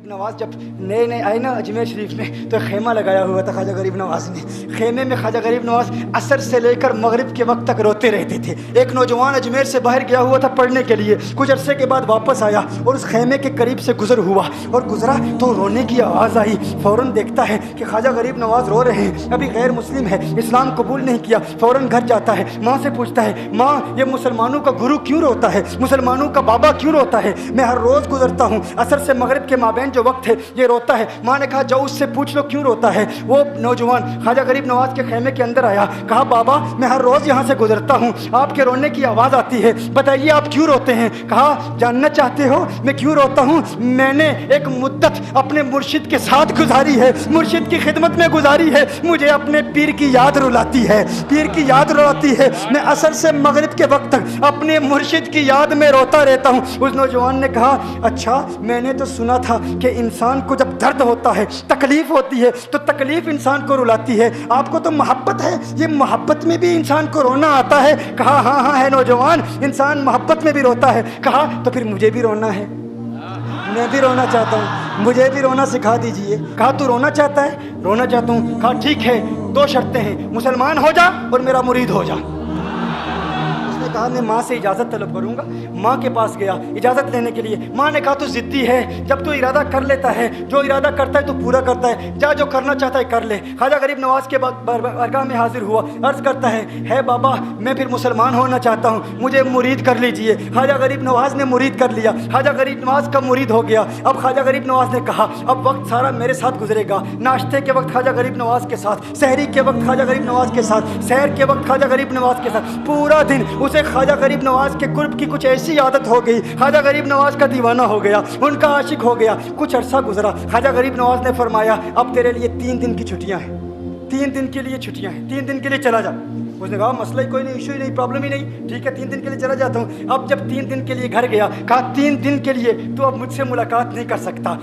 غریب نواز جب نئے نئے آئے نا اجمیر شریف میں تو خیمہ لگایا ہوا تھا خواجہ غریب نواز نے. خیمے میں خواجہ غریب نواز عصر سے لے کر مغرب کے وقت تک روتے رہتے تھے. ایک نوجوان اجمیر سے باہر گیا ہوا تھا پڑھنے کے لیے, کچھ عرصے کے بعد واپس آیا اور اس خیمے کے قریب سے گزر ہوا اور گزرا تو رونے کی آواز آئی. فوراً دیکھتا ہے کہ خواجہ غریب نواز رو رہے ہیں, ابھی غیر مسلم ہے, اسلام قبول نہیں کیا. فوراً گھر جاتا ہے, ماں سے پوچھتا ہے, ماں یہ مسلمانوں کا گرو کیوں روتا ہے, مسلمانوں کا بابا کیوں روتا ہے؟ میں ہر روز گزرتا ہوں, عصر سے مغرب کے مابین جو وقت ہے یہ روتا ہے. ماں نے کہا جاؤ اس سے پوچھ لو کیوں روتا ہے. وہ نوجوان خواجہ غریب نواز کے خیمے کے اندر آیا, کہا بابا میں ہر روز یہاں سے گزرتا ہوں, آپ کے رونے کی آواز آتی ہے, بتائیے آپ کیوں روتے ہیں؟ کہا جاننا چاہتے ہو میں کیوں روتا ہوں؟ میں نے ایک مدت اپنے مرشد کے ساتھ گزاری ہے, مرشد کی خدمت میں گزاری ہے, مجھے اپنے پیر کی یاد رلاتی ہے, پیر کی یاد رلاتی ہے. میں عصر سے مغرب کے وقت تک اپنے مرشد کی یاد میں روتا رہتا ہوں. اس نوجوان نے کہا اچھا میں نے تو سنا تھا کہ انسان کو جب درد ہوتا ہے, تکلیف ہوتی ہے تو تکلیف انسان کو رلاتی ہے, آپ کو تو محبت ہے, یہ محبت میں بھی انسان کو رونا آتا ہے؟ کہا ہاں ہاں ہے نوجوان, انسان محبت میں بھی روتا ہے. کہا تو پھر مجھے بھی رونا ہے, میں بھی رونا چاہتا ہوں, مجھے بھی رونا سکھا دیجئے. کہا تو رونا چاہتا ہے؟ رونا چاہتا ہوں. کہا ٹھیک ہے, دو شرطیں ہیں, مسلمان ہو جا اور میرا مرید ہو جا. کہا میں ماں سے اجازت طلب کروں گا. ماں کے پاس گیا اجازت لینے کے لیے. ماں نے کہا تو ضدی ہے, جب تو ارادہ کر لیتا ہے, جو ارادہ کرتا ہے تو پورا کرتا ہے, جا جو کرنا چاہتا ہے کر لے. خواجہ غریب نواز کے بارگاہ میں حاضر ہوا, عرض کرتا ہے بابا میں پھر مسلمان ہونا چاہتا ہوں, مجھے مرید کر لیجئے. خواجہ غریب نواز نے مرید کر لیا, خواجہ غریب نواز کا مرید ہو گیا. اب خواجہ غریب نواز نے کہا اب وقت سارا میرے ساتھ گزرے گا, ناشتے کے وقت خواجہ غریب نواز کے ساتھ, سحری کے وقت خواجہ غریب نواز کے ساتھ, سحر کے وقت خواجہ غریب نواز کے ساتھ, پورا دن اسے خواجہ غریب نواز کے قرب کی کچھ ایسی عادت ہو گئی, خواجہ غریب نواز کا دیوانہ ہو گیا, ان کا عاشق ہو گیا. کچھ عرصہ گزرا, خواجہ غریب نواز نے فرمایا اب تیرے لیے 3 دن کی چھٹیاں ہیں, 3 دن کے لیے چھٹیاں ہیں, 3 دن کے لیے چلا جا. اس نے کہا مسئلہ ہی کوئی نہیں, ایشو ہی نہیں, پرابلم ہی نہیں, ٹھیک ہے 3 دن کے لیے چلا جاتا ہوں. اب جب 3 دن کے لیے گھر گیا, کہا 3 دن کے لیے تو اب مجھ سے ملاقات نہیں کر سکتا,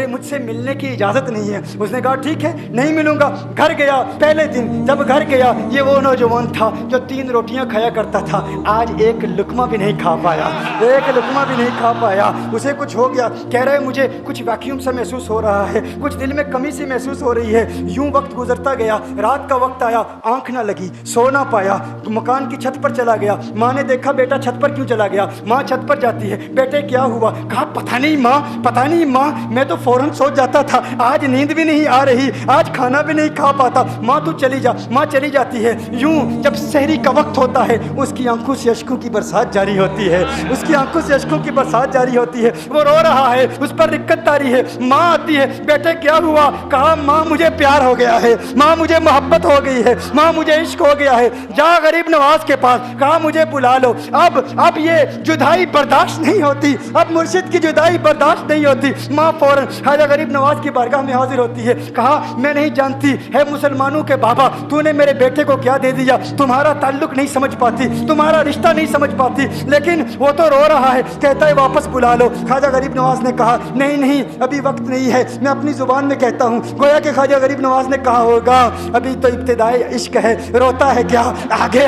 مجھ سے ملنے کی اجازت نہیں ہے. اس نے کہا ٹھیک ہے نہیں ملوں گا. گھر گیا, پہلے دن جب گھر گیا یہ وہ نوجوان تھا جو 3 روٹیاں کھایا کرتا تھا, آج ایک لقمہ بھی نہیں کھا پایا, ایک لقمہ بھی نہیں کھا پایا. اسے کچھ ہو گیا, کہہ رہے مجھے کچھ ویکیوم سا محسوس ہو رہا ہے, کچھ دل میں کمی سی محسوس ہو رہی ہے. یوں وقت گزرتا گیا, رات کا وقت آیا, آنکھ نہ لگی, سو نہ پایا, مکان کی چھت پر چلا گیا. ماں نے دیکھا بیٹا چھت پر کیوں چلا گیا؟ ماں چھت پر جاتی ہے, بیٹے کیا ہوا؟ کہا پتہ نہیں ماں, میں تو فوراً سو جاتا تھا, آج نیند بھی نہیں آ رہی, آج کھانا بھی نہیں کھا پاتا. ماں تو چلی جا. ماں چلی جاتی ہے. یوں جب سحری کا وقت ہوتا ہے اس کی آنکھوں سے اشکوں کی برسات جاری ہوتی ہے, اس کی آنکھوں سے اشکوں کی برسات جاری ہوتی ہے. وہ رو رہا ہے, اس پر رکت تاری ہے. ماں آتی ہے, بیٹے کیا ہوا؟ کہا ماں مجھے پیار ہو گیا ہے, ماں مجھے محبت ہو گئی ہے, ماں مجھے عشق ہو گیا ہے. جا غریب نواز کے پاس, کہا مجھے بلا لو. اب یہ جدائی برداشت نہیں ہوتی, اب مرشد کی جدائی برداشت نہیں ہوتی. ماں فوراً خواجہ غریب نواز کی بارگاہ میں حاضر ہوتی ہے. کہا میں نہیں جانتی ہے مسلمانوں کے بابا, تو نے میرے بیٹے کو کیا دے دیا, تمہارا تعلق نہیں سمجھ پاتی, تمہارا رشتہ نہیں سمجھ پاتی, لیکن وہ تو رو رہا ہے, کہتا ہے واپس بلا لو. خواجہ غریب نواز نے کہا نہیں ابھی وقت نہیں ہے, میں اپنی زبان میں کہتا ہوں. گویا کہ خواجہ غریب نواز نے کہا ہوگا ابھی تو ابتدائی عشق ہے, روتا ہے کیا,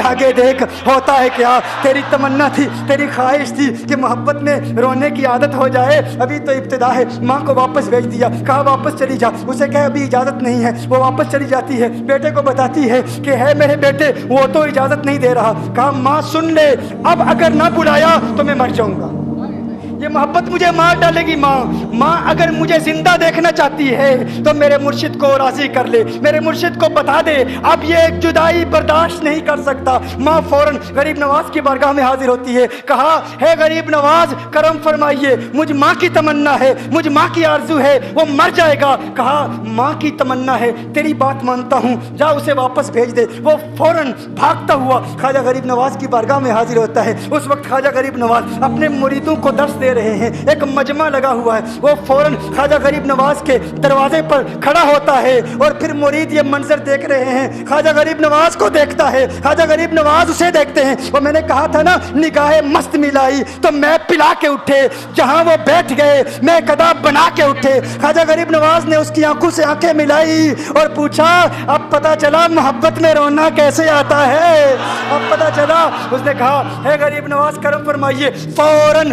آگے دیکھ ہوتا ہے کیا. تیری تمنا تھی, تیری خواہش تھی کہ محبت میں رونے کی عادت ہو جائے, ابھی تو ابتدا ہے. ماں کو واپس بھیج دیا, کہا واپس چلی جا. اسے کہا ابھی اجازت نہیں ہے, وہ واپس چلی جاتی ہے. بیٹے کو بتاتی ہے کہ ہے میرے بیٹے وہ تو اجازت نہیں دے رہا. کہا ماں سن لے, اب اگر نہ بلایا تو میں مر جاؤں گا, یہ محبت مجھے مار ڈالے گی. ماں اگر مجھے زندہ دیکھنا چاہتی ہے تو میرے مرشد کو راضی کر لے, میرے مرشد کو بتا دے اب یہ ایک جدائی برداشت نہیں کر سکتا. ماں فوراً غریب نواز کی بارگاہ میں حاضر ہوتی ہے. کہا ہے غریب نواز کرم فرمائیے, مجھ ماں کی تمنا ہے, مجھ ماں کی آرزو ہے, وہ مر جائے گا. کہا ماں کی تمنا ہے, تیری بات مانتا ہوں, جا اسے واپس بھیج دے. وہ فوراً بھاگتا ہوا خواجہ غریب نواز کی بارگاہ میں حاضر ہوتا ہے. اس وقت خواجہ غریب نواز اپنے مریدوں کو درس دے رہے ہیں, ایک مجمع لگا ہوا ہے. وہ فوراً خواجہ غریب نواز کے دروازے پر کھڑا ہوتا ہے اور پھر مرید یہ منظر دیکھ رہے ہیں. خواجہ غریب نواز کو دیکھتا ہے, خواجہ غریب نواز اسے دیکھتے ہیں. وہ میں نے کہا تھا نا نگاہ مست ملائی تو میں پلا کے اٹھے, جہاں وہ بیٹھ گئے میں قدا بنا کے اٹھے. خواجہ غریب نواز نے اس کی آنکھوں سے آنکھیں ملائی اور پوچھا اب پتا چلا محبت میں رونا کیسے آتا ہے, اب پتا چلا. اس نے کہا ہے غریب نواز کرم فرمائیے. فوراً